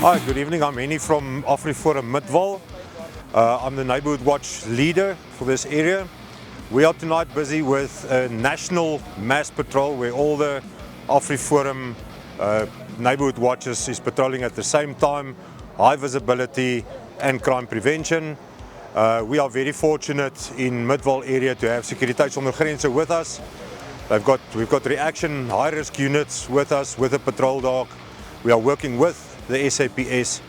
Hi, good evening. I'm Henny from AfriForum Midvaal. I'm the Neighbourhood Watch leader for this area. We are tonight busy with a national mass patrol where all the AfriForum Neighbourhood Watches is patrolling at the same time, high visibility and crime prevention. We are very fortunate in Midvaal area to have Sekuriteit Sonder Grense with us. We've got reaction high risk units with us with a patrol dog. We are working with the SAPS